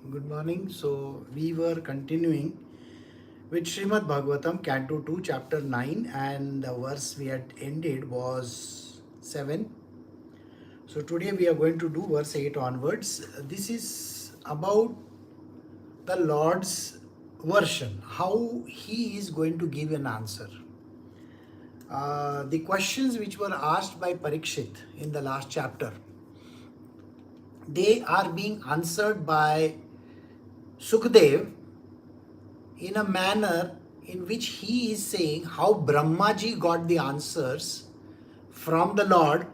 Good morning. So we were continuing with Srimad Bhagavatam, Canto 2, Chapter 9, and the verse we had ended was 7. So today we are going to do verse 8 onwards. This is about the Lord's version, how He is going to give an answer. The questions which were asked by Parikshit in the last chapter, they are being answered by Sukdev in a manner in which he is saying how Brahmaji got the answers from the Lord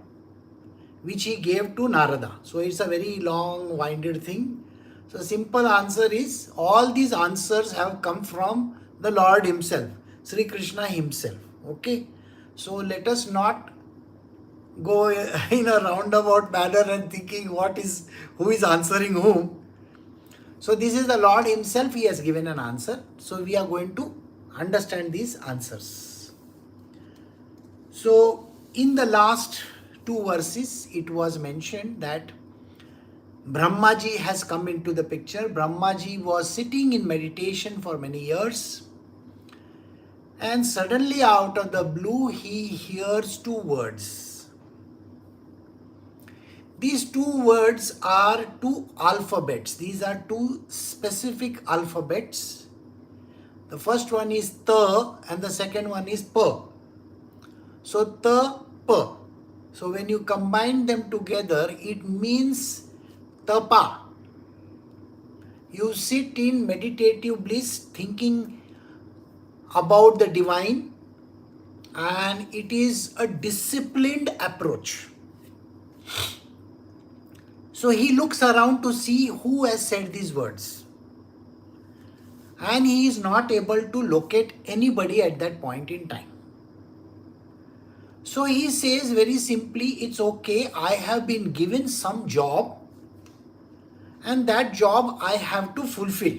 which he gave to Narada. So it's a very long winded thing. So simple answer is all these answers have come from the Lord himself, Sri Krishna himself. Okay. So let us not go in a roundabout manner and thinking who is answering whom. So this is the Lord himself, he has given an answer. So we are going to understand these answers. So in the last two verses, it was mentioned that Brahmaji has come into the picture. Brahmaji was sitting in meditation for many years. And suddenly out of the blue, he hears two words. These two words are two alphabets. These are two specific alphabets. The first one is Ta and the second one is Pa. So Ta, Pa. So when you combine them together, it means Tapa. You sit in meditative bliss thinking about the divine, and it is a disciplined approach. So he looks around to see who has said these words. And he is not able to locate anybody at that point in time. So he says very simply, it's okay, I have been given some job and that job I have to fulfill.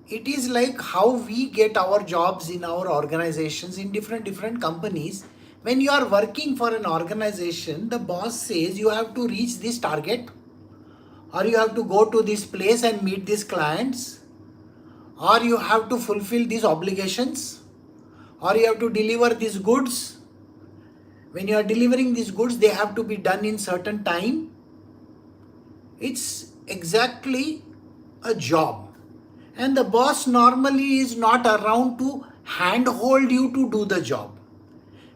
It is like how we get our jobs in our organizations in different companies. When you are working for an organization, the boss says you have to reach this target, or you have to go to this place and meet these clients, or you have to fulfill these obligations, or you have to deliver these goods. When you are delivering these goods, they have to be done in certain time. It's exactly a job. And the boss normally is not around to handhold you to do the job.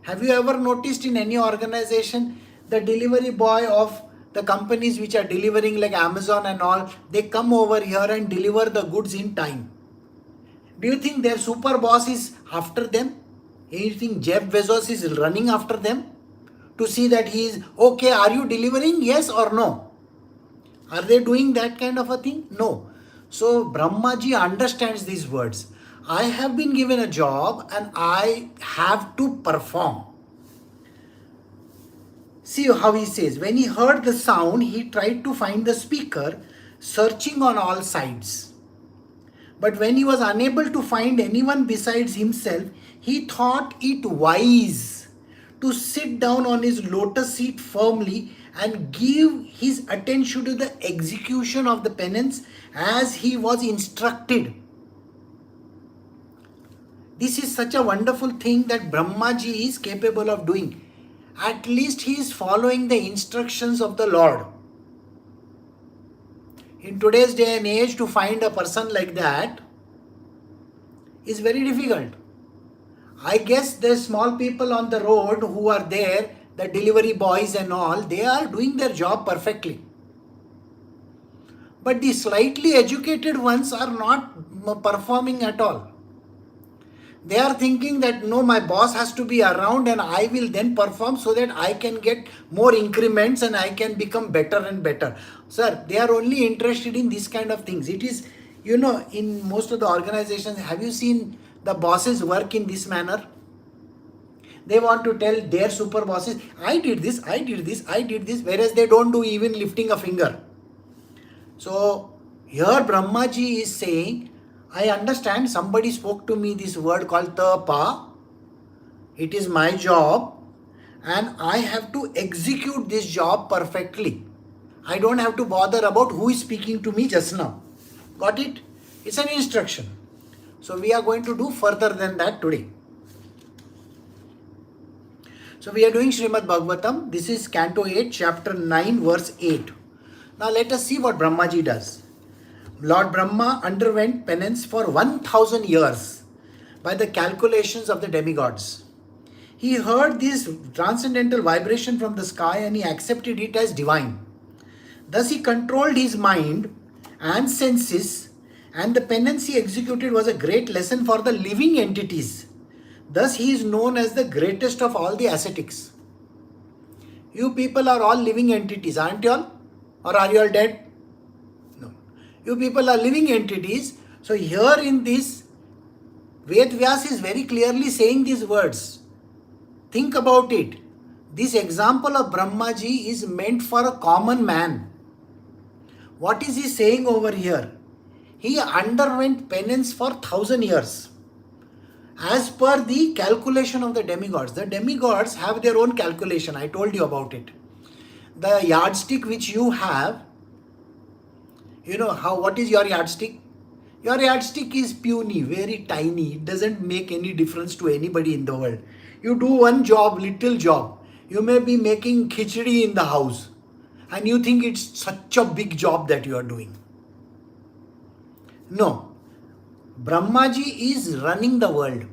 Have you ever noticed in any organization, the delivery boy of the companies which are delivering like Amazon and all, they come over here and deliver the goods in time? Do you think their super boss is after them? Do you think Jeff Bezos is running after them to see that he is okay? Are you delivering? Yes or no? Are they doing that kind of a thing? No. So Brahmaji understands these words. I have been given a job and I have to perform. See how he says, when he heard the sound, he tried to find the speaker, searching on all sides. But when he was unable to find anyone besides himself, he thought it wise to sit down on his lotus seat firmly and give his attention to the execution of the penance as he was instructed. This is such a wonderful thing that Brahmaji is capable of doing. At least he is following the instructions of the Lord. In today's day and age, to find a person like that is very difficult. I guess the small people on the road who are there, the delivery boys and all, they are doing their job perfectly. But the slightly educated ones are not performing at all. They are thinking that no, my boss has to be around and I will then perform so that I can get more increments and I can become better and better. Sir, they are only interested in this kind of things. It is, in most of the organizations, have you seen the bosses work in this manner? They want to tell their super bosses, I did this, whereas they don't do even lifting a finger. So here Brahmaji is saying, I understand somebody spoke to me this word called Tapa. It is my job and I have to execute this job perfectly. I don't have to bother about who is speaking to me just now. Got it? It's an instruction. So we are going to do further than that today. So we are doing Srimad Bhagavatam. This is Canto 8, Chapter 9, Verse 8. Now let us see what Brahmaji does. Lord Brahma underwent penance for 1000 years by the calculations of the demigods. He heard this transcendental vibration from the sky and he accepted it as divine. Thus he controlled his mind and senses, and the penance he executed was a great lesson for the living entities. Thus he is known as the greatest of all the ascetics. You people are all living entities, aren't you all? Or are you all dead? No. You people are living entities. So here in this, Ved Vyas is very clearly saying these words. Think about it. This example of Brahmaji is meant for a common man. What is he saying over here? He underwent penance for 1000 years. As per the calculation of the demigods. The demigods have their own calculation. I told you about it. The yardstick which you have, what is your yardstick? Your yardstick is puny, very tiny. It doesn't make any difference to anybody in the world. You do one job, little job. You may be making khichdi in the house. And you think it's such a big job that you are doing. No. Brahmaji is running the world.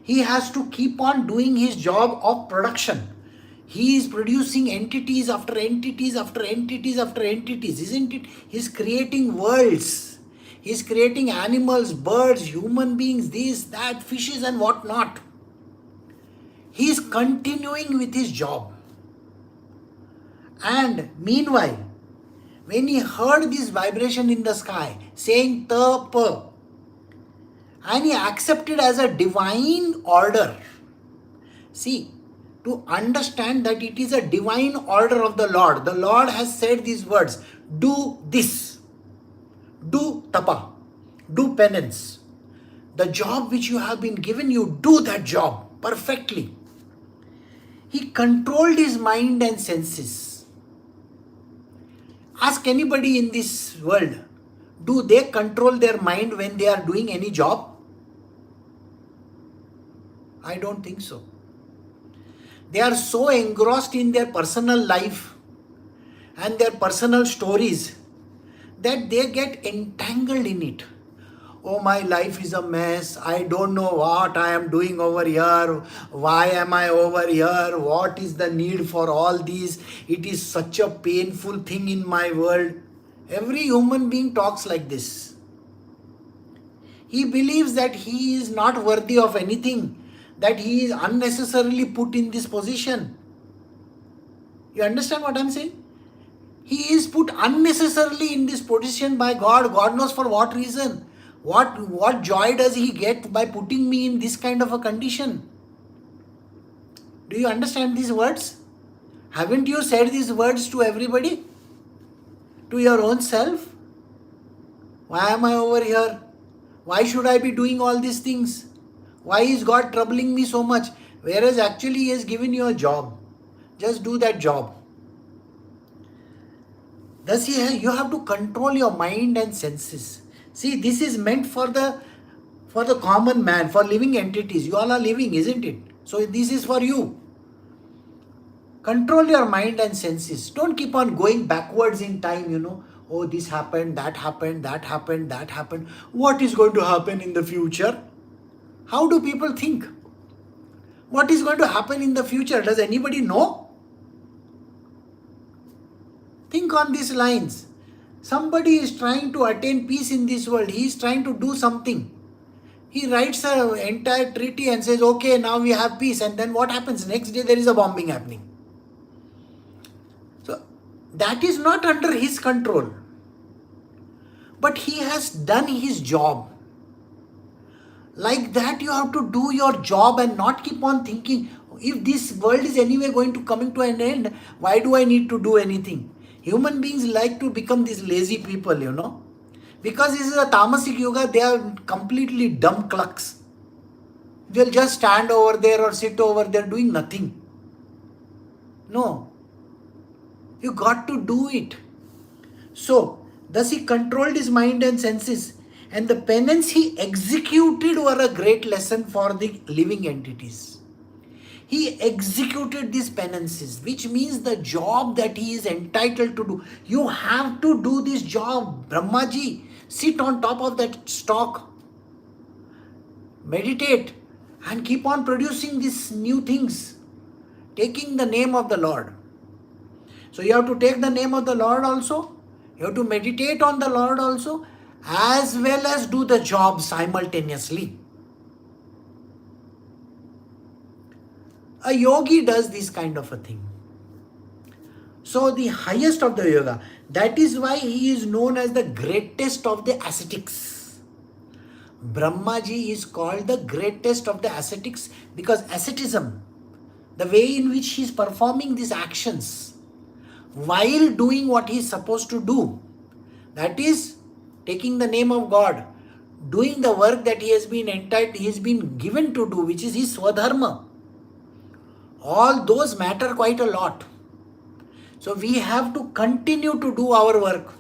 He has to keep on doing his job of production. He is producing entities after entities after entities after entities, isn't it? He's creating worlds. He's creating animals, birds, human beings, this, that, fishes and whatnot. He is continuing with his job. And meanwhile, when he heard this vibration in the sky saying Tapa, and he accepted as a divine order. See, to understand that it is a divine order of the Lord has said these words, do this, do tapa, do penance. The job which you have been given, you do that job perfectly. He controlled his mind and senses. Ask anybody in this world, do they control their mind when they are doing any job? I don't think so. They are so engrossed in their personal life and their personal stories that they get entangled in it. Oh, my life is a mess. I don't know what I am doing over here. Why am I over here? What is the need for all these? It is such a painful thing in my world. Every human being talks like this. He believes that he is not worthy of anything, that he is unnecessarily put in this position. You understand what I am saying? He is put unnecessarily in this position by God. God knows for what reason. What joy does he get by putting me in this kind of a condition? Do you understand these words? Haven't you said these words to everybody? To your own self? Why am I over here? Why should I be doing all these things? Why is God troubling me so much? Whereas actually he has given you a job. Just do that job. Thus you have to control your mind and senses. See, this is meant for the common man, for living entities. You all are living, isn't it? So this is for you. Control your mind and senses. Don't keep on going backwards in time, Oh, this happened, that happened, that happened, that happened. What is going to happen in the future? How do people think? What is going to happen in the future? Does anybody know? Think on these lines. Somebody is trying to attain peace in this world. He is trying to do something. He writes an entire treaty and says, okay, now we have peace. And then what happens? Next day there is a bombing happening. So that is not under his control. But he has done his job. Like that, you have to do your job and not keep on thinking, if this world is anyway going to coming to an end, why do I need to do anything? Human beings like to become these lazy people, Because this is a tamasic yoga, they are completely dumb clucks. They'll just stand over there or sit over there doing nothing. No. You got to do it. So, thus he controlled his mind and senses, and the penance he executed were a great lesson for the living entities. He executed these penances, which means the job that he is entitled to do. You have to do this job. Brahmaji, sit on top of that stalk, meditate, and keep on producing these new things, taking the name of the Lord. So you have to take the name of the Lord also, you have to meditate on the Lord also, as well as do the job simultaneously. A yogi does this kind of a thing. So the highest of the yoga, that is why he is known as the greatest of the ascetics. Brahmaji is called the greatest of the ascetics because asceticism, the way in which he is performing these actions while doing what he is supposed to do, that is taking the name of God, doing the work that he has been given to do, which is his swadharma. All those matter quite a lot. So we have to continue to do our work.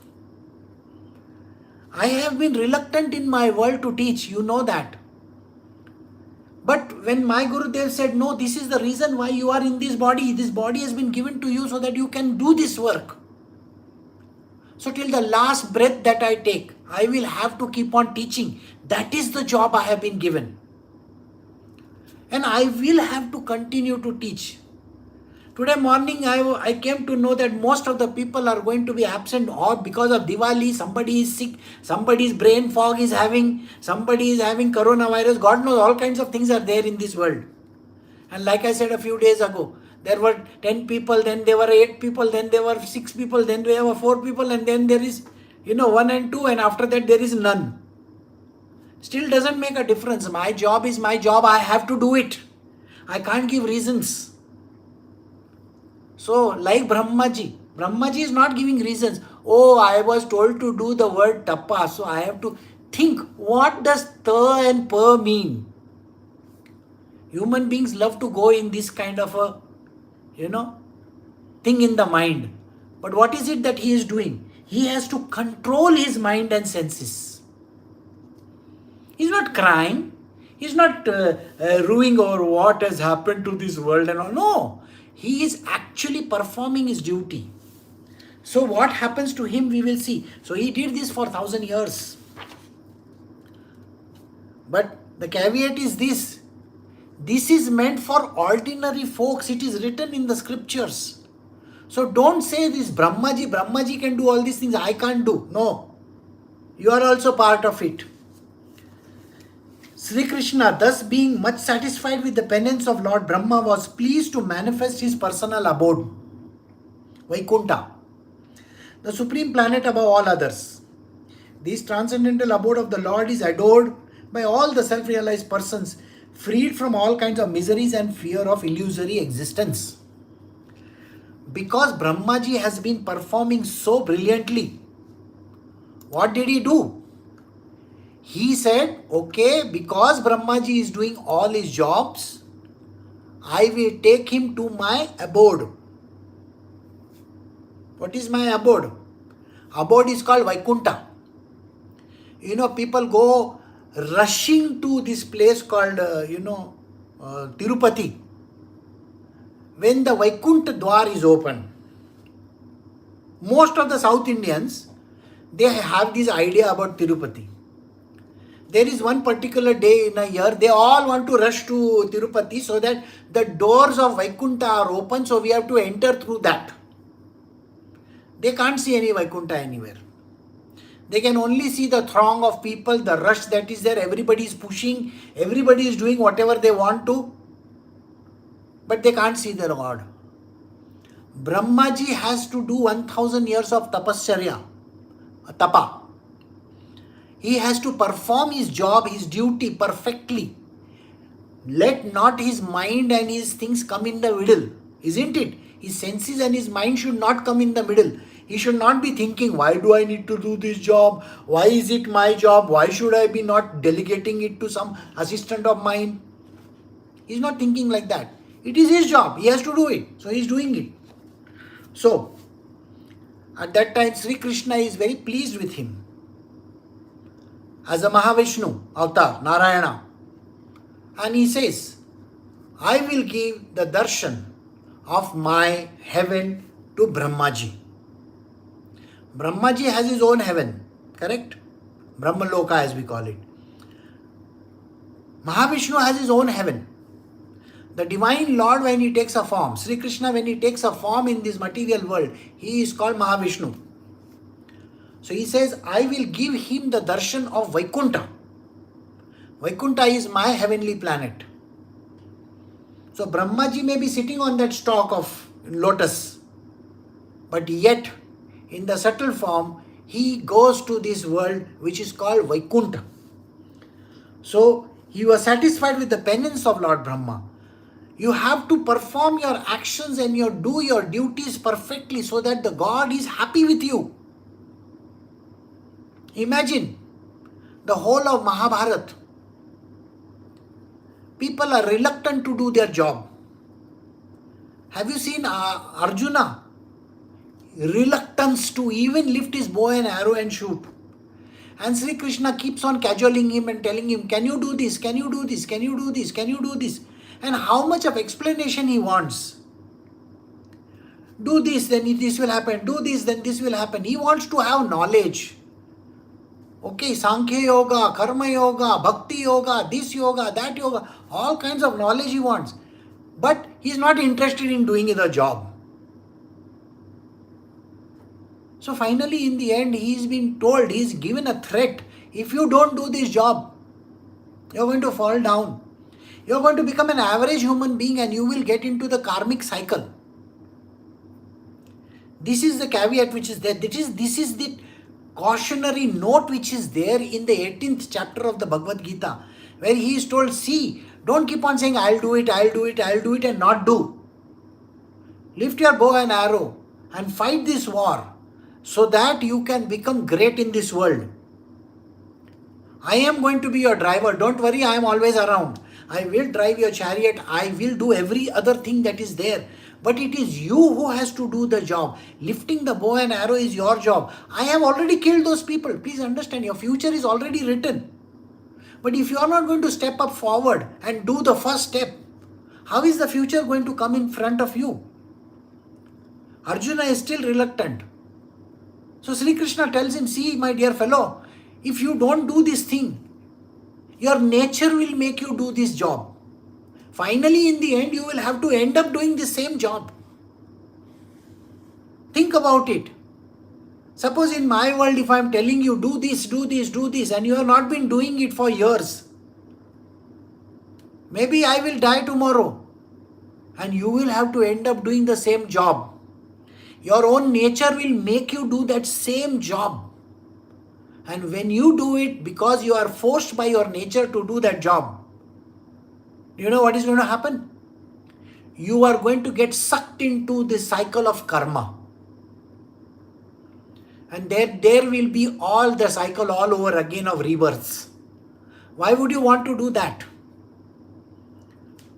I have been reluctant in my world to teach, you know that. But when my Gurudev said, no, this is the reason why you are in this body has been given to you so that you can do this work. So till the last breath that I take, I will have to keep on teaching. That is the job I have been given. And I will have to continue to teach. Today morning I came to know that most of the people are going to be absent or because of Diwali, somebody is sick, somebody's brain fog is having, somebody is having coronavirus, God knows all kinds of things are there in this world. And like I said a few days ago, there were 10 people, then there were 8 people, then there were 6 people, then there were 4 people, and then there is, 1 and 2, and after that there is none. Still doesn't make a difference. My job is my job. I have to do it. I can't give reasons. So, like Brahmaji is not giving reasons. Oh, I was told to do the word tapa, so I have to think, what does ta and pa mean? Human beings love to go in this kind of a, thing in the mind. But what is it that he is doing? He has to control his mind and senses. He's not crying. He's not ruing over what has happened to this world and all. No. He is actually performing his duty. So what happens to him, we will see. So he did this for 1,000 years. But the caveat is this. This is meant for ordinary folks. It is written in the scriptures. So don't say this Brahmaji can do all these things. I can't do. No. You are also part of it. Sri Krishna, thus being much satisfied with the penance of Lord Brahma, was pleased to manifest his personal abode, Vaikuntha, the supreme planet above all others. This transcendental abode of the Lord is adored by all the self-realized persons, freed from all kinds of miseries and fear of illusory existence. Because Brahmaji has been performing so brilliantly, what did he do? He said, okay, because Brahmaji is doing all his jobs, I will take him to my abode. What is my abode? Abode is called Vaikuntha. People go rushing to this place called, Tirupati. When the Vaikuntha Dwar is open, most of the South Indians, they have this idea about Tirupati. There is one particular day in a year, they all want to rush to Tirupati so that the doors of Vaikuntha are open, so we have to enter through that. They can't see any Vaikuntha anywhere. They can only see the throng of people, the rush that is there, everybody is pushing, everybody is doing whatever they want to, but they can't see the Lord. Brahmaji has to do 1,000 years of tapasarya, tapa. He has to perform his job, his duty perfectly. Let not his mind and his things come in the middle, isn't it? His senses and his mind should not come in the middle. He should not be thinking, why do I need to do this job? Why is it my job? Why should I be not delegating it to some assistant of mine? He's not thinking like that. It is his job. He has to do it. So he's doing it. So, At that time, Sri Krishna is very pleased with him as a Mahavishnu avatar, Narayana. And he says, I will give the darshan of my heaven to Brahmaji. Brahmaji has his own heaven, correct? Brahmaloka as we call it. Mahavishnu has his own heaven. The Divine Lord, when he takes a form, Sri Krishna, when he takes a form in this material world, he is called Mahavishnu. So he says, I will give him the darshan of Vaikuntha. Vaikuntha is my heavenly planet. So Brahmaji may be sitting on that stalk of lotus, but yet in the subtle form, he goes to this world which is called Vaikuntha. So he was satisfied with the penance of Lord Brahma. You have to perform your actions and do your duties perfectly so that the God is happy with you. Imagine the whole of Mahabharata. People are reluctant to do their job. Have you seen Arjuna? Reluctance to even lift his bow and arrow and shoot. And Sri Krishna keeps on cajoling him and telling him, can you do this? Can you do this? Can you do this? Can you do this? And how much of explanation he wants. Do this, then this will happen. Do this, then this will happen. He wants to have knowledge. Okay, Sankhya Yoga, Karma Yoga, Bhakti Yoga, this yoga, that yoga, all kinds of knowledge he wants. But he's not interested in doing the job. So finally, in the end, he's been told, he's given a threat. If you don't do this job, you're going to fall down. You're going to become an average human being and you will get into the karmic cycle. This is the caveat which is there. This is the cautionary note which is there in the 18th chapter of the Bhagavad Gita, where he is told, see, don't keep on saying, I'll do it, I'll do it, I'll do it and not do. Lift your bow and arrow and fight this war so that you can become great in this world. I am going to be your driver. Don't worry, I am always around. I will drive your chariot. I will do every other thing that is there. But it is you who has to do the job. Lifting the bow and arrow is your job. I have already killed those people. Please understand, your future is already written. But if you are not going to step up forward and do the first step, how is the future going to come in front of you? Arjuna is still reluctant. So Sri Krishna tells him, see, my dear fellow, if you don't do this thing, your nature will make you do this job. Finally, in the end, you will have to end up doing the same job. Think about it. Suppose in my world, if I am telling you, do this, do this, do this, and you have not been doing it for years, maybe I will die tomorrow, and you will have to end up doing the same job. Your own nature will make you do that same job. And when you do it, because you are forced by your nature to do that job, you know what is going to happen? You are going to get sucked into the cycle of karma. And there will be all the cycle all over again of rebirths. Why would you want to do that?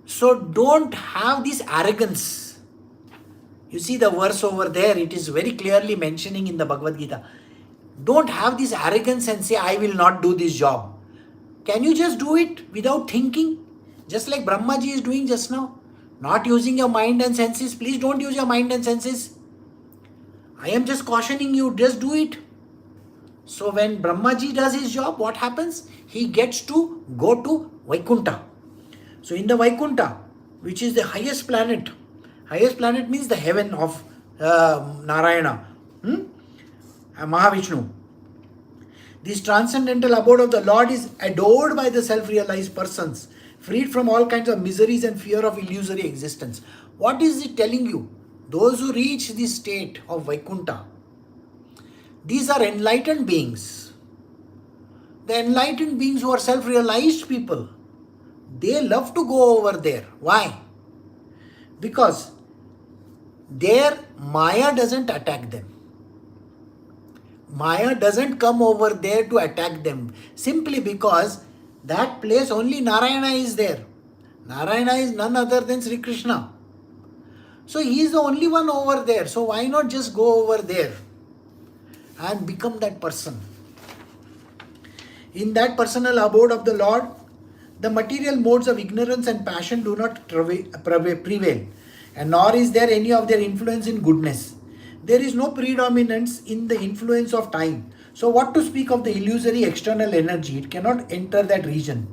So don't have this arrogance. You see the verse over there, it is very clearly mentioning in the Bhagavad Gita. Don't have this arrogance and say, I will not do this job. Can you just do it without thinking? Just like Brahmaji is doing just now. Not using your mind and senses. Please don't use your mind and senses. I am just cautioning you, just do it. So when Brahmaji does his job, what happens? He gets to go to Vaikuntha. So in the Vaikuntha, which is the highest planet means the heaven of Narayana, Mahavishnu. This transcendental abode of the Lord is adored by the self-realized persons, freed from all kinds of miseries and fear of illusory existence. What is it telling you? Those who reach this state of Vaikuntha, these are enlightened beings. The enlightened beings who are self-realized people, they love to go over there. Why? Because their Maya doesn't attack them. Maya doesn't come over there to attack them. Simply because that place only Narayana is there. Narayana is none other than Sri Krishna. So he is the only one over there. So why not just go over there? and become that person. In that personal abode of the Lord, the material modes of ignorance and passion do not prevail, and nor is there any of their influence in goodness. There is no predominance in the influence of time. So, what to speak of the illusory external energy? It cannot enter that region.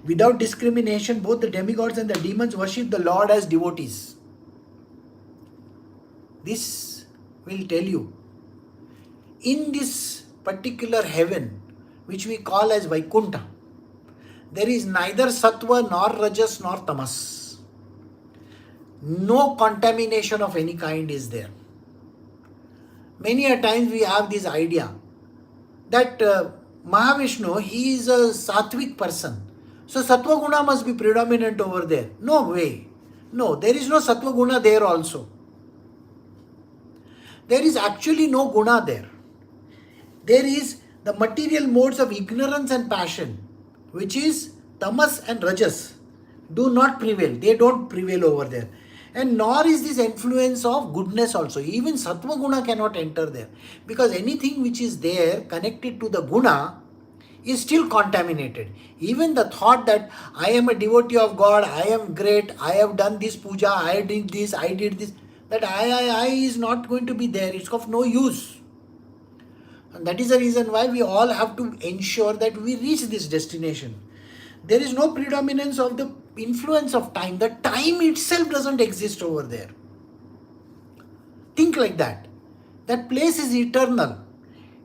Without discrimination, both the demigods and the demons worship the Lord as devotees. This will tell you, in this particular heaven, which we call as Vaikuntha, there is neither sattva nor rajas nor tamas. No contamination of any kind is there. Many a times we have this idea that Mahavishnu, he is a sattvic person. So sattva guna must be predominant over there. No way. No, there is no sattva guna there also. There is actually no guna there. There is the material modes of ignorance and passion, which is tamas and rajas, do not prevail. They don't prevail over there. And nor is this influence of goodness also. Even sattva guna cannot enter there. Because anything which is there connected to the guna is still contaminated. Even the thought that I am a devotee of God, I am great, I have done this puja, I did this, that I is not going to be there. It's of no use. And that is the reason why we all have to ensure that we reach this destination. There is no predominance of the influence of time. The time itself doesn't exist over there. Think like that. That place is eternal.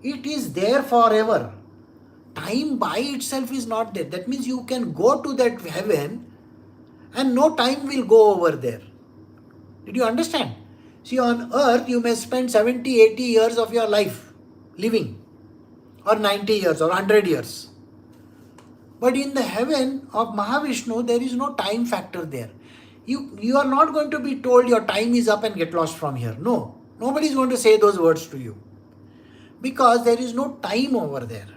It is there forever. Time by itself is not there. That means you can go to that heaven and no time will go over there. Did you understand? See, on earth you may spend 70, 80 years of your life living, or 90 years or 100 years. But in the heaven of Mahavishnu, there is no time factor there. You are not going to be told your time is up and get lost from here. No, nobody is going to say those words to you. Because there is no time over there.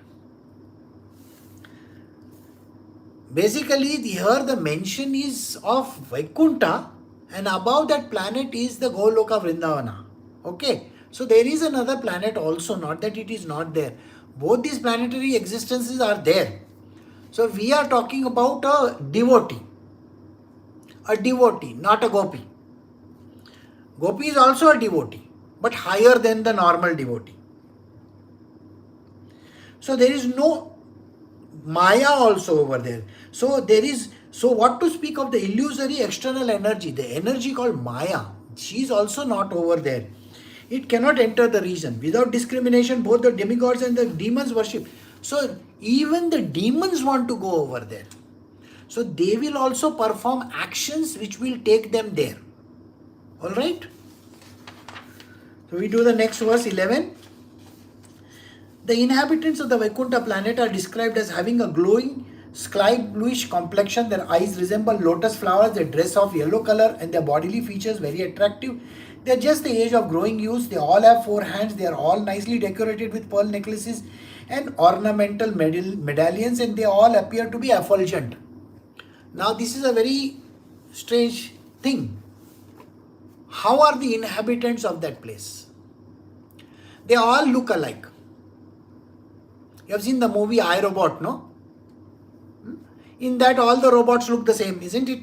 Basically, here the mention is of Vaikuntha, and above that planet is the Goloka Vrindavana. Okay. So there is another planet also, not that it is not there. Both these planetary existences are there. So we are talking about a devotee, not a gopi. Gopi is also a devotee, but higher than the normal devotee. So there is no Maya also over there. So what to speak of the illusory external energy, the energy called Maya, she is also not over there. It cannot enter the region. Without discrimination, both the demigods and the demons worship. So even the demons want to go over there. So they will also perform actions which will take them there. Alright? So we do the next verse 11. The inhabitants of the Vaikuntha planet are described as having a glowing sky bluish complexion. Their eyes resemble lotus flowers. Their dress of yellow color and their bodily features very attractive. They are just the age of growing youths. They all have 4 hands. They are all nicely decorated with pearl necklaces and ornamental medallions, and they all appear to be effulgent. Now this is a very strange thing. How are the inhabitants of that place? They all look alike. You have seen the movie I, Robot, no? In that all the robots look the same, isn't it?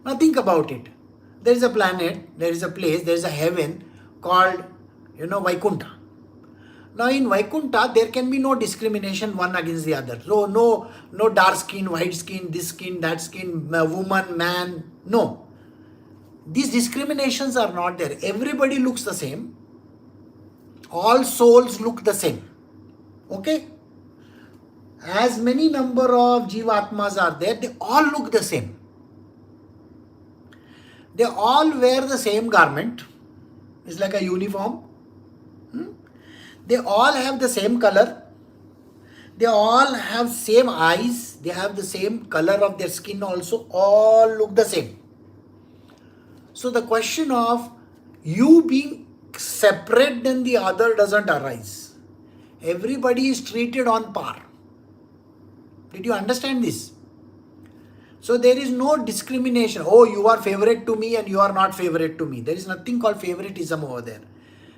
Now think about it. There is a planet, there is a place, there is a heaven called, Vaikuntha. Now in Vaikuntha, there can be no discrimination one against the other. So no dark skin, white skin, this skin, that skin, woman, man, no. These discriminations are not there. Everybody looks the same. All souls look the same. Okay? As many number of Jivatmas are there, they all look the same. They all wear the same garment. It's like a uniform. They all have the same color. They all have same eyes. They have the same color of their skin also. All look the same. So the question of you being separate than the other doesn't arise. Everybody is treated on par. Did you understand this? So there is no discrimination. Oh, you are favorite to me and you are not favorite to me. There is nothing called favoritism over there.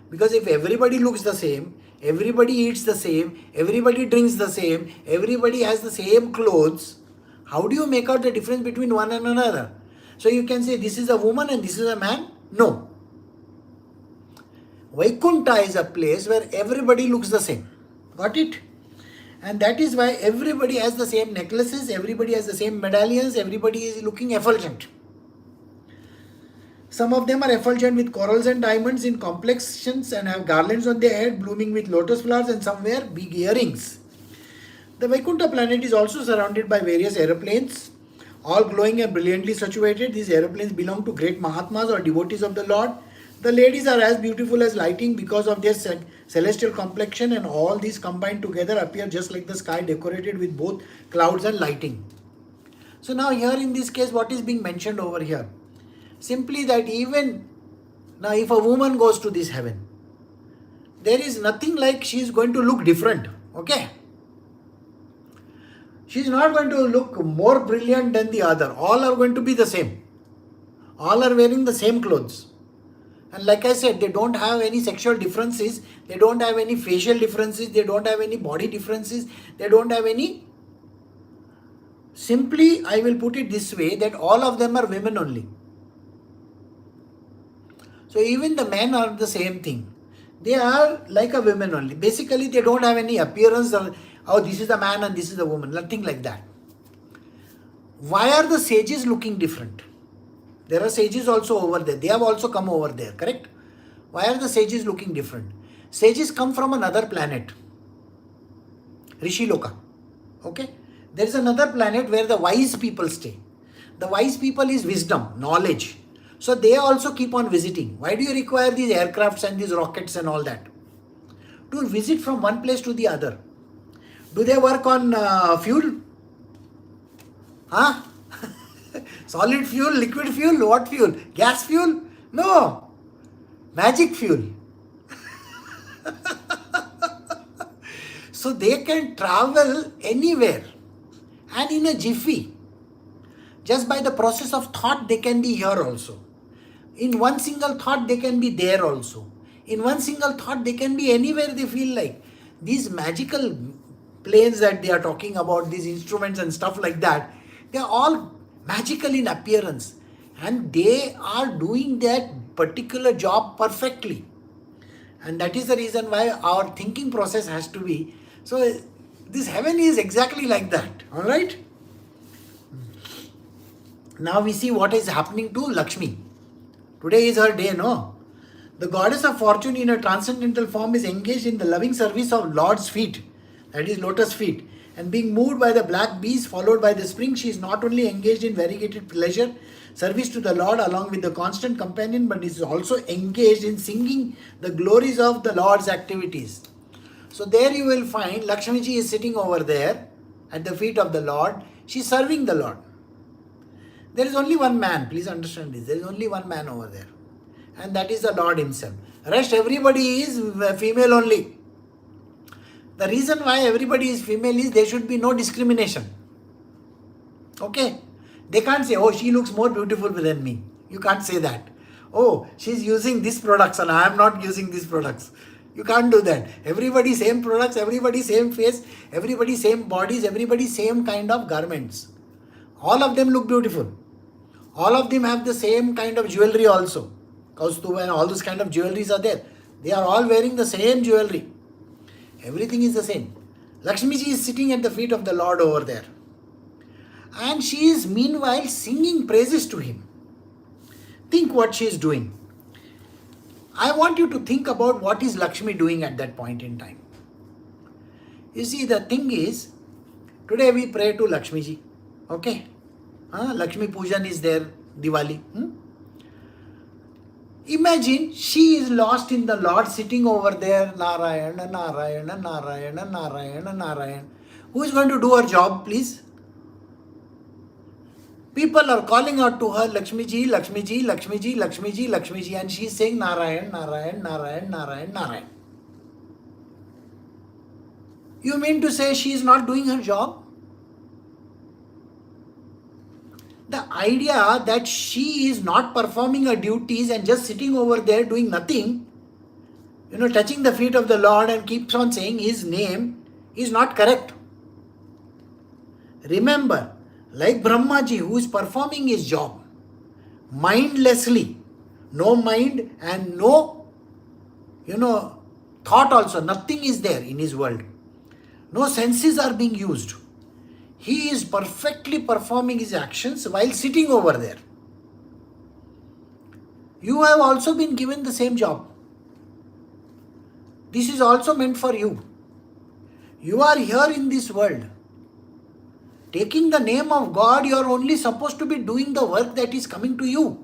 Because if everybody looks the same, everybody eats the same, everybody drinks the same, everybody has the same clothes, how do you make out the difference between one and another? So you can say this is a woman and this is a man? No. Vaikuntha is a place where everybody looks the same. Got it? And that is why everybody has the same necklaces, everybody has the same medallions, everybody is looking effulgent. Some of them are effulgent with corals and diamonds in complexions and have garlands on their head blooming with lotus flowers, and some wear big earrings. The Vaikuntha planet is also surrounded by various aeroplanes, all glowing and brilliantly situated. These aeroplanes belong to great Mahatmas or devotees of the Lord. The ladies are as beautiful as lighting because of their celestial complexion, and all these combined together appear just like the sky decorated with both clouds and lighting. So now here in this case, what is being mentioned over here? Simply that even now if a woman goes to this heaven, there is nothing like she is going to look different. Okay? She is not going to look more brilliant than the other. All are going to be the same. All are wearing the same clothes. And like I said, they don't have any sexual differences. They don't have any facial differences. They don't have any body differences. They don't have any. Simply, I will put it this way, that all of them are women only. So even the men are the same thing. They are like a woman only. Basically, they don't have any appearance of, oh, this is a man and this is a woman. Nothing like that. Why are the sages looking different? There are sages also over there. They have also come over there, correct? Why are the sages looking different? Sages come from another planet. Rishi Loka. Okay? There is another planet where the wise people stay. The wise people is wisdom, knowledge. So they also keep on visiting. Why do you require these aircrafts and these rockets and all that? To visit from one place to the other. Do they work on fuel? Huh? Solid fuel, liquid fuel, what fuel? Gas fuel? No. Magic fuel. So they can travel anywhere and in a jiffy. Just by the process of thought, they can be here also. In one single thought, they can be there also. In one single thought, they can be anywhere they feel like. These magical planes that they are talking about, these instruments and stuff like that, they are all magical in appearance. And they are doing that particular job perfectly. And that is the reason why our thinking process has to be. So this heaven is exactly like that. Alright? Now we see what is happening to Lakshmi. Today is her day, no? The goddess of fortune in her transcendental form is engaged in the loving service of Lord's feet, that is lotus feet. And being moved by the black bees followed by the spring, she is not only engaged in variegated pleasure, service to the Lord along with the constant companion, but is also engaged in singing the glories of the Lord's activities. So there you will find Lakshmi ji is sitting over there at the feet of the Lord. She is serving the Lord. There is only one man, please understand this. There is only one man over there. And that is the Lord himself. Rest everybody is female only. The reason why everybody is female is there should be no discrimination. Okay? They can't say, oh, she looks more beautiful than me. You can't say that. Oh, she's using these products and I am not using these products. You can't do that. Everybody same products, everybody same face, everybody same bodies, everybody same kind of garments. All of them look beautiful. All of them have the same kind of jewelry also. Kaustuba and all those kind of jewelries are there. They are all wearing the same jewelry. Everything is the same. Lakshmi ji is sitting at the feet of the Lord over there. And she is meanwhile singing praises to him. Think what she is doing. I want you to think about what is Lakshmi doing at that point in time. You see, the thing is, today we pray to Lakshmi ji. Okay? Lakshmi Pujan is there, Diwali. Imagine she is lost in the Lord sitting over there, Narayana, Narayana, Narayana, Narayana, Narayana. Who is going to do her job, please? People are calling out to her, Lakshmi ji, Lakshmi ji, Lakshmi ji, Lakshmi ji, Lakshmi ji, and she is saying Narayan, Narayan, Narayan, Narayan, Narayan. You mean to say she is not doing her job? The idea that she is not performing her duties and just sitting over there doing nothing touching the feet of the Lord and keeps on saying His name is not correct. Remember, like Brahmaji who is performing his job mindlessly, no mind and no, thought also, nothing is there in his world. No senses are being used. He is perfectly performing his actions while sitting over there. You have also been given the same job. This is also meant for you. You are here in this world. Taking the name of God, you are only supposed to be doing the work that is coming to you.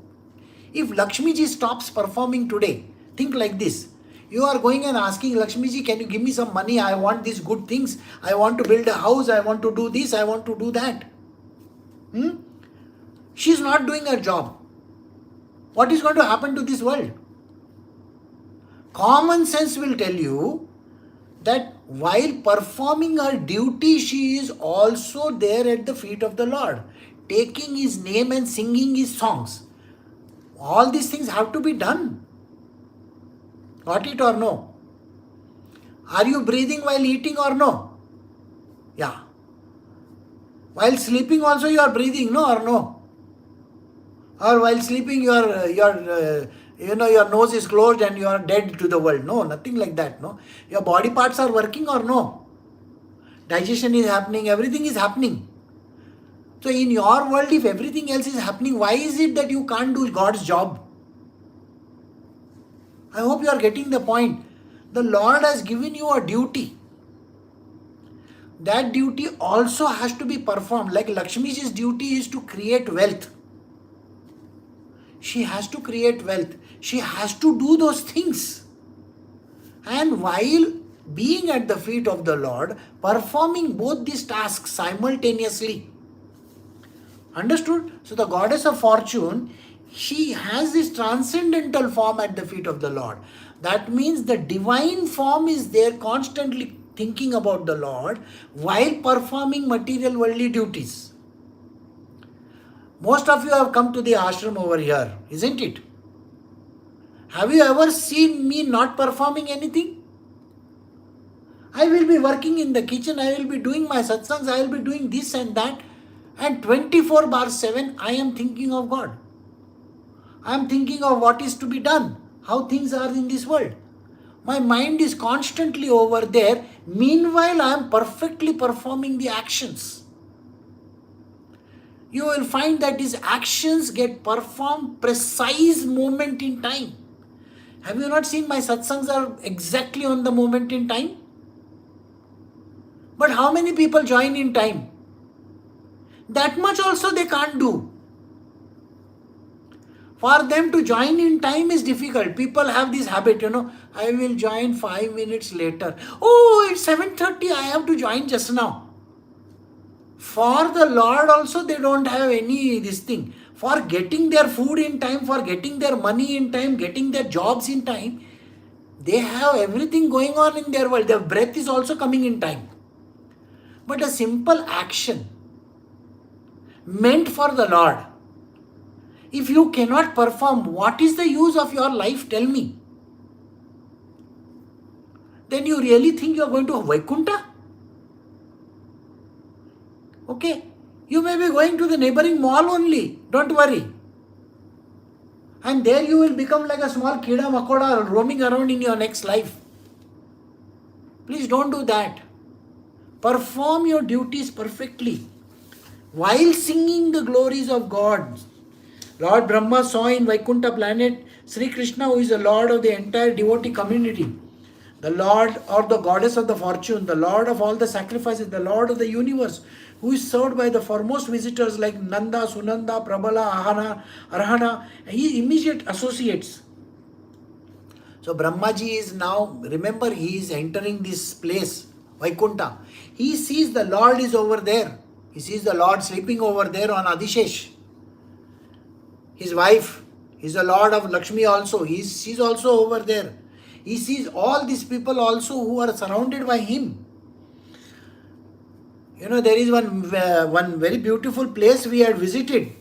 If Lakshmiji stops performing today, think like this. You are going and asking Lakshmiji, can you give me some money? I want these good things. I want to build a house. I want to do this. I want to do that. She is not doing her job. What is going to happen to this world? Common sense will tell you that while performing her duty, she is also there at the feet of the Lord, taking His name and singing His songs. All these things have to be done. Got it or no? Are you breathing while eating or no? Yeah. While sleeping also you are breathing, no or no? Or while sleeping your nose is closed and you are dead to the world. No, nothing like that. No, your body parts are working or no? Digestion is happening, everything is happening. So in your world, if everything else is happening, why is it that you can't do God's job? I hope you are getting the point. The Lord has given you a duty. That duty also has to be performed. Like Lakshmi's duty is to create wealth. She has to create wealth. She has to do those things. And while being at the feet of the Lord, performing both these tasks simultaneously. Understood? So the goddess of fortune, she has this transcendental form at the feet of the Lord. That means the divine form is there constantly thinking about the Lord while performing material worldly duties. Most of you have come to the ashram over here, isn't it? Have you ever seen me not performing anything? I will be working in the kitchen, I will be doing my satsangs, I will be doing this and that, and 24/7 I am thinking of God. I am thinking of what is to be done, how things are in this world. My mind is constantly over there. Meanwhile, I am perfectly performing the actions. You will find that these actions get performed precise moment in time. Have you not seen my satsangs are exactly on the moment in time? But how many people join in time? That much also they can't do. For them to join in time is difficult. People have this habit, I will join 5 minutes later. Oh, it's 7:30, I have to join just now. For the Lord also they don't have any this thing. For getting their food in time, for getting their money in time, getting their jobs in time, they have everything going on in their world. Their breath is also coming in time. But a simple action meant for the Lord, if you cannot perform, what is the use of your life? Tell me. Then you really think you are going to Vaikuntha? Okay, you may be going to the neighboring mall only, don't worry. And there you will become like a small kida makoda roaming around in your next life. Please don't do that. Perform your duties perfectly while singing the glories of God. Lord Brahma saw in Vaikuntha planet Sri Krishna, who is the Lord of the entire devotee community, the Lord or the goddess of the fortune, the Lord of all the sacrifices, the Lord of the universe, who is served by the foremost visitors like Nanda, Sunanda, Prabala, Ahana, Arhana, his immediate associates. So Brahmaji is now, remember, he is entering this place, Vaikuntha. He sees the Lord is over there. He sees the Lord sleeping over there on Adishesh. His wife is the Lord of Lakshmi also. She's also over there. He sees all these people also who are surrounded by him. There is one very beautiful place we had visited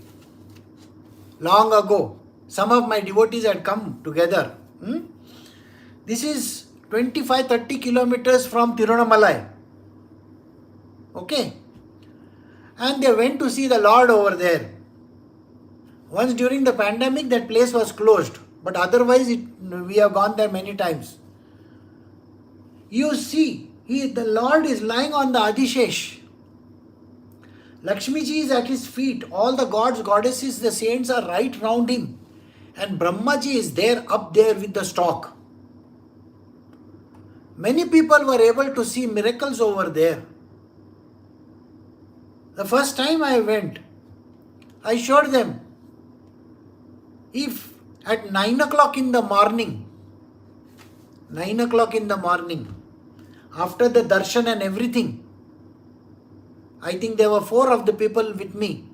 long ago. Some of my devotees had come together. This is 25-30 kilometers from Tirunamalai. Okay. And they went to see the Lord over there. Once during the pandemic, that place was closed. But otherwise, we have gone there many times. You see, the Lord is lying on the Adishesh. Lakshmiji is at his feet. All the gods, goddesses, the saints are right round him. And Brahmaji is there, up there with the stalk. Many people were able to see miracles over there. The first time I went, I showed them. If at 9 o'clock in the morning, after the darshan and everything, I think there were 4 of the people with me.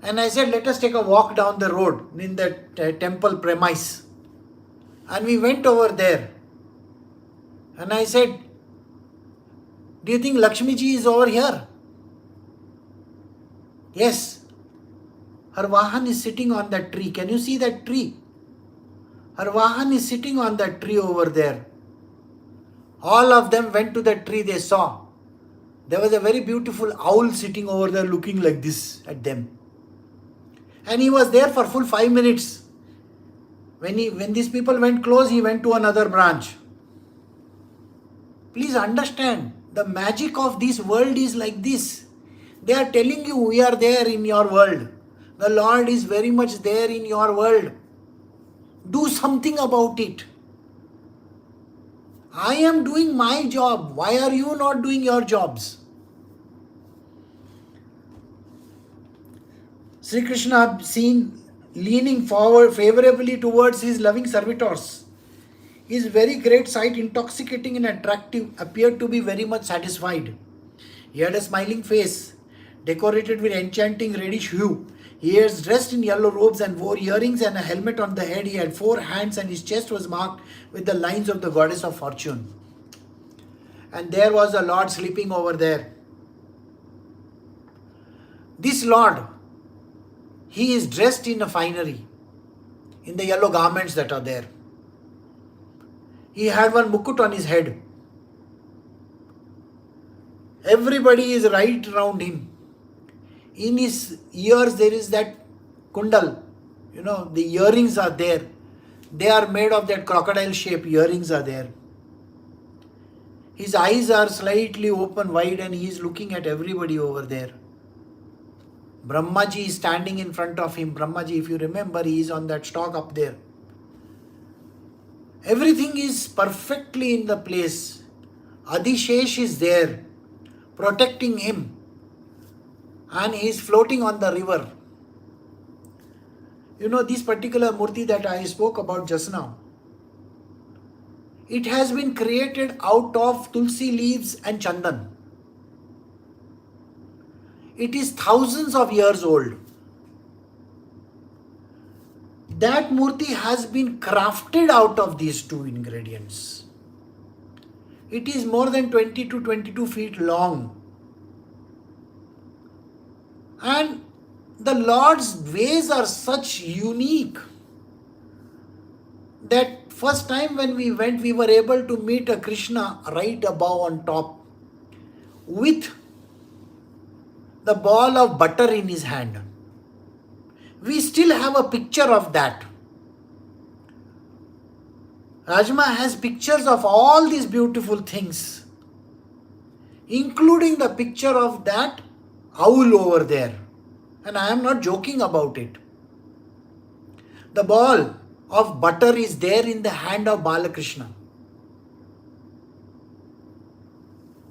And I said, let us take a walk down the road in the temple premise. And we went over there. And I said, do you think Lakshmiji is over here? Yes. Her Vahan is sitting on that tree. Can you see that tree? Her Vahan is sitting on that tree over there. All of them went to that tree, they saw. There was a very beautiful owl sitting over there looking like this at them. And he was there for full 5 minutes. When these people went close, he went to another branch. Please understand, the magic of this world is like this. They are telling you, we are there in your world. The Lord is very much there in your world. Do something about it. I am doing my job. Why are you not doing your jobs? Sri Krishna seen leaning forward favorably towards his loving servitors. His very great sight, intoxicating and attractive, appeared to be very much satisfied. He had a smiling face, decorated with enchanting reddish hue. He was dressed in yellow robes and wore earrings and a helmet on the head. He had 4 hands and his chest was marked with the lines of the goddess of fortune. And there was a Lord sleeping over there. This Lord, he is dressed in a finery, in the yellow garments that are there. He had one mukut on his head. Everybody is right around him. In his ears there is that kundal. The earrings are there. They are made of that crocodile shape. Earrings are there. His eyes are slightly open wide and he is looking at everybody over there. Brahmaji is standing in front of him. Brahmaji, if you remember, he is on that stalk up there. Everything is perfectly in the place. Adishesh is there, protecting him. And he is floating on the river. This particular murti that I spoke about just now, it has been created out of tulsi leaves and chandan. It is thousands of years old. That murti has been crafted out of these 2 ingredients. It is more than 20 to 22 feet long. And the Lord's ways are such unique that first time when we went, we were able to meet a Krishna right above on top with the ball of butter in his hand. We still have a picture of that. Rajma has pictures of all these beautiful things, including the picture of that owl over there. And I am not joking about it. The ball of butter is there in the hand of Balakrishna.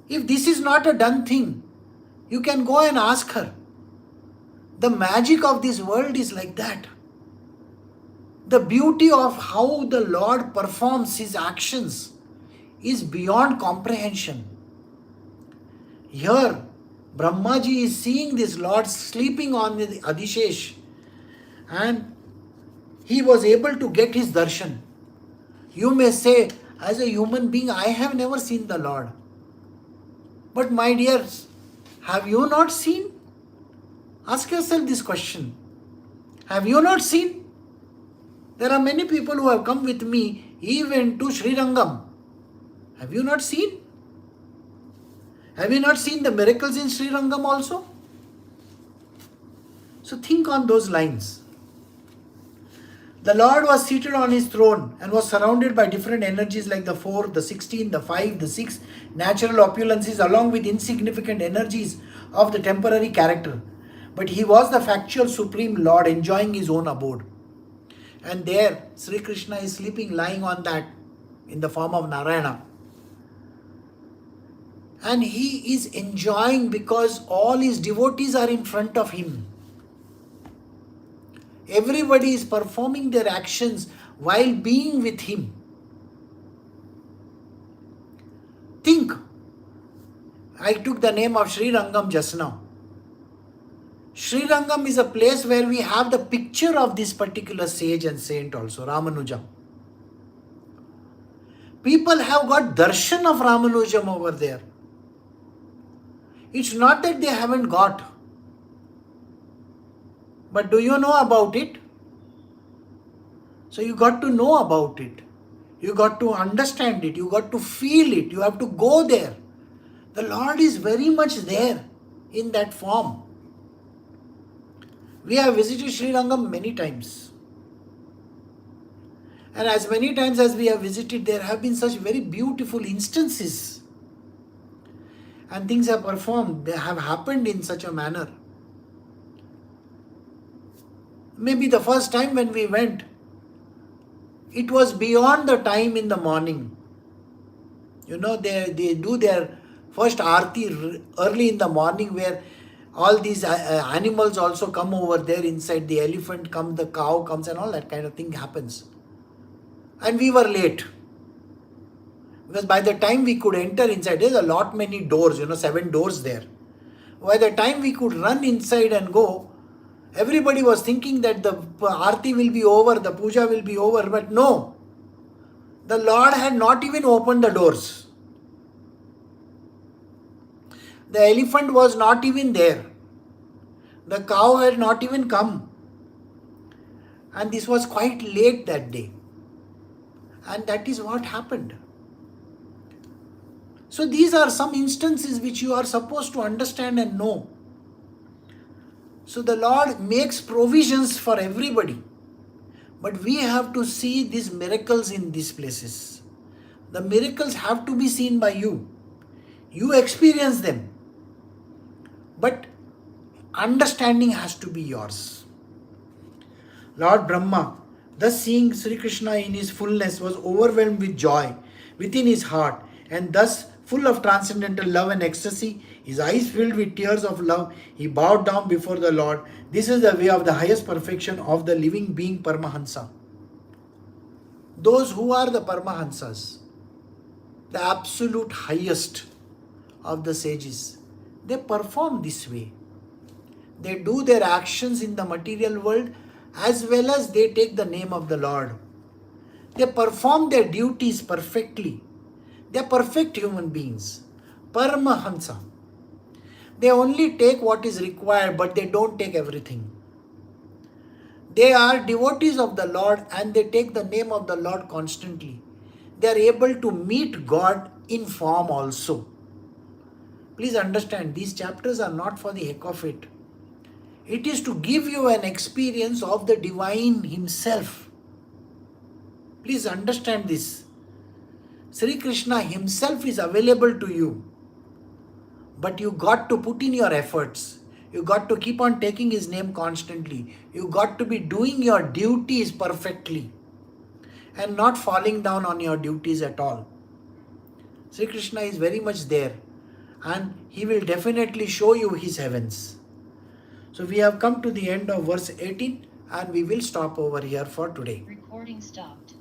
If this is not a done thing, you can go and ask her. The magic of this world is like that. The beauty of how the Lord performs his actions is beyond comprehension. Here, Brahmaji is seeing this Lord sleeping on the Adishesh, and he was able to get his darshan. You may say, as a human being, I have never seen the Lord. But my dears, have you not seen? Ask yourself this question. Have you not seen? There are many people who have come with me He went to Sri Rangam. Have you not seen? Have you not seen the miracles in Sri Rangam also? So think on those lines. The Lord was seated on his throne and was surrounded by different energies like the 4, the 16, the 5, the 6 natural opulences along with insignificant energies of the temporary character. But he was the factual supreme Lord enjoying his own abode. And there Sri Krishna is sleeping, lying on that in the form of Narayana. And he is enjoying because all his devotees are in front of him. Everybody is performing their actions while being with him. Think, I took the name of Sri Rangam just now. Sri Rangam is a place where we have the picture of this particular sage and saint also, Ramanuja. People have got darshan of Ramanujam over there. It's not that they haven't got. But do you know about it? So you got to know about it. You got to understand it. You got to feel it. You have to go there. The Lord is very much there in that form. We have visited Sri Rangam many times. And as many times as we have visited, there have been such very beautiful instances. And things have performed, they have happened in such a manner. Maybe the first time when we went, it was beyond the time in the morning. You know, they do their first aarti early in the morning where all these animals also come over there inside. The elephant comes, the cow comes and all that kind of thing happens. And we were late. Because by the time we could enter inside, there's a lot many doors, 7 doors there. By the time we could run inside and go, everybody was thinking that the aarti will be over, the puja will be over, but no. The Lord had not even opened the doors. The elephant was not even there. The cow had not even come. And this was quite late that day. And that is what happened. So these are some instances which you are supposed to understand and know. So the Lord makes provisions for everybody. But we have to see these miracles in these places. The miracles have to be seen by you. You experience them. But understanding has to be yours. Lord Brahma, thus seeing Sri Krishna in his fullness, was overwhelmed with joy within his heart, and thus full of transcendental love and ecstasy, his eyes filled with tears of love, he bowed down before the Lord. This is the way of the highest perfection of the living being Paramahansa. Those who are the Paramahansas, the absolute highest of the sages, they perform this way. They do their actions in the material world as well as they take the name of the Lord. They perform their duties perfectly. They are perfect human beings. Paramahansa. They only take what is required, but they don't take everything. They are devotees of the Lord and they take the name of the Lord constantly. They are able to meet God in form also. Please understand, these chapters are not for the heck of it. It is to give you an experience of the divine himself. Please understand this. Sri Krishna himself is available to you. But you got to put in your efforts. You got to keep on taking his name constantly. You got to be doing your duties perfectly. And not falling down on your duties at all. Sri Krishna is very much there. And he will definitely show you his heavens. So we have come to the end of verse 18 and we will stop over here for today. Recording stopped.